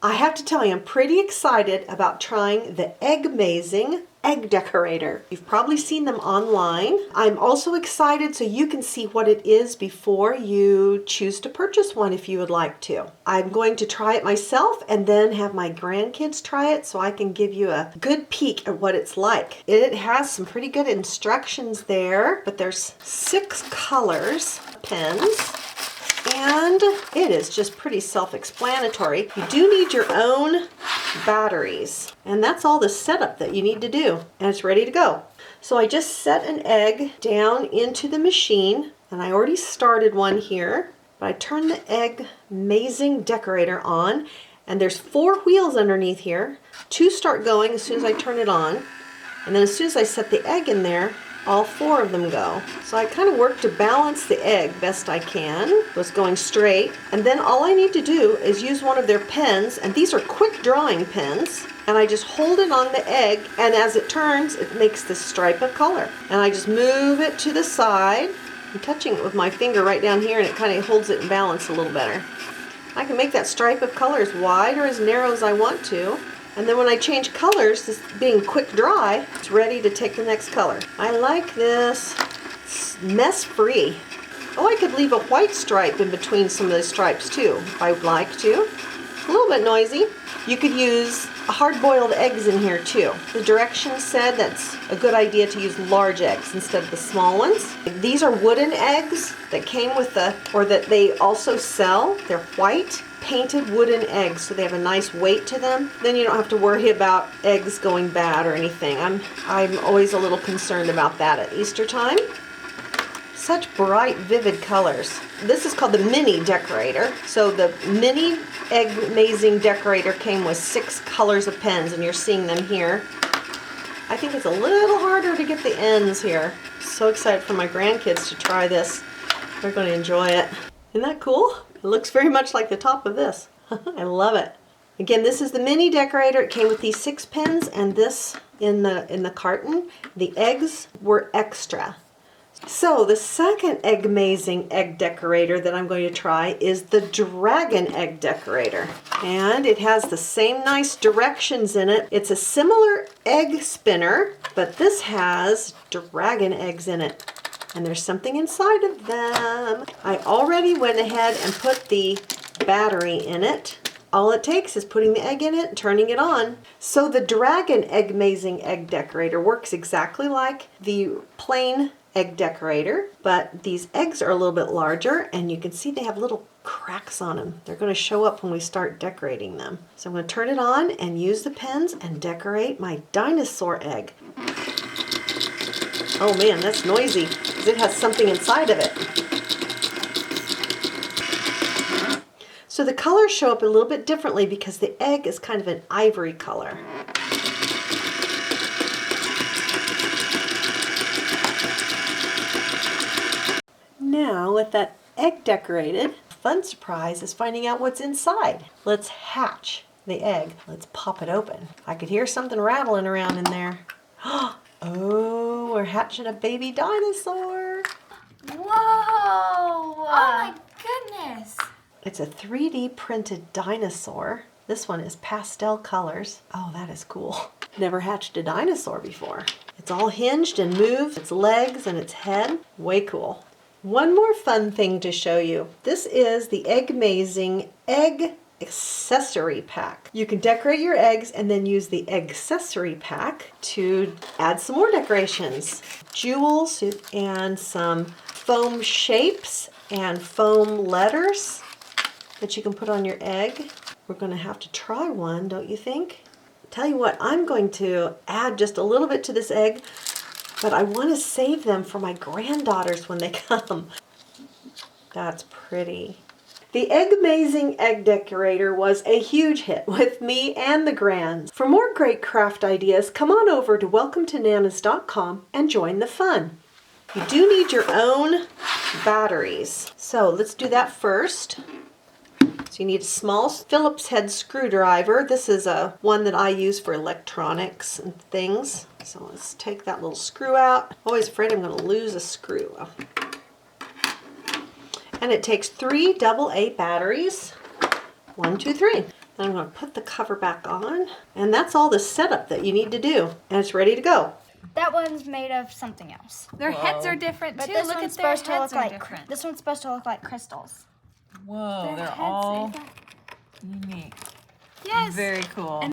I have to tell you, I'm pretty excited about trying the Eggmazing Egg Decorator. You've probably seen them online. I'm also excited so you can see what it is before you choose to purchase one if you would like to. I'm going to try it myself and then have my grandkids try it so I can give you a good peek at what it's like. It has some pretty good instructions there, but there's 6 colors, pens, and it is just pretty self-explanatory. You do need your own batteries, and that's all the setup that you need to do, and it's ready to go. So I just set an egg down into the machine, and I already started one here, but I turned the Eggmazing Decorator on, and there's 4 wheels underneath here. 2 start going as soon as I turn it on, and then as soon as I set the egg in there, all 4 of them go. So I kind of work to balance the egg best I can. It was going straight. And then all I need to do is use one of their pens, and these are quick drawing pens, and I just hold it on the egg, and as it turns, it makes this stripe of color. And I just move it to the side. I'm touching it with my finger right down here, and it kind of holds it in balance a little better. I can make that stripe of color as wide or as narrow as I want to. And then when I change colors, this being quick dry, it's ready to take the next color. I like this. It's mess-free. Oh, I could leave a white stripe in between some of the stripes too, if I would like to. A little bit noisy. You could use hard-boiled eggs in here too. The directions said that's a good idea to use large eggs instead of the small ones. These are wooden eggs that came with or that they also sell. They're white, painted wooden eggs, so they have a nice weight to them. Then you don't have to worry about eggs going bad or anything. I'm always a little concerned about that at Easter time. Such bright, vivid colors. This is called the Mini Decorator. So the Mini Eggmazing Decorator came with 6 colors of pens, and you're seeing them here. I think it's a little harder to get the ends here. So excited for my grandkids to try this. They're going to enjoy it. Isn't that cool? It looks very much like the top of this. I love it. Again, this is the Mini Decorator. It came with these 6 pens, and this in the carton. The eggs were extra. So the second Eggmazing Egg Decorator that I'm going to try is the Dragon Egg Decorator. And it has the same nice directions in it. It's a similar egg spinner, but this has dragon eggs in it. And there's something inside of them. I already went ahead and put the battery in it. All it takes is putting the egg in it and turning it on. So the Dragon Eggmazing Egg Decorator works exactly like the plain egg decorator, but these eggs are a little bit larger, and you can see they have little cracks on them. They're going to show up when we start decorating them. So I'm going to turn it on and use the pens and decorate my dinosaur egg. Oh man, that's noisy because it has something inside of it. So the colors show up a little bit differently because the egg is kind of an ivory color. Now with that egg decorated, the fun surprise is finding out what's inside. Let's hatch the egg. Let's pop it open. I could hear something rattling around in there. Oh, we're hatching a baby dinosaur. Whoa! Oh my goodness! It's a 3D printed dinosaur. This one is pastel colors. Oh, that is cool. Never hatched a dinosaur before. It's all hinged and moved, its legs and its head. Way cool. One more fun thing to show you. This is the Eggmazing Egg Accessory Pack. You can decorate your eggs and then use the Accessory Pack to add some more decorations. Jewels and some foam shapes and foam letters that you can put on your egg. We're going to have to try one, don't you think? Tell you what, I'm going to add just a little bit to this egg, but I want to save them for my granddaughters when they come. That's pretty. The Eggmazing Egg Decorator was a huge hit with me and the grands. For more great craft ideas, come on over to welcometonana's.com and join the fun. You do need your own batteries. So let's do that first. So you need a small Phillips head screwdriver. This is one that I use for electronics and things. So let's take that little screw out. Always afraid I'm going to lose a screw. And it takes 3 AA batteries. 1, 2, 3. I'm going to put the cover back on. And that's all the setup that you need to do. And it's ready to go. That one's made of something else. Their heads are different But too. this Look one's at their supposed to look heads are like different. this one's supposed to look like crystals. Whoa, Their they're heads all are- unique. Yes. Very cool.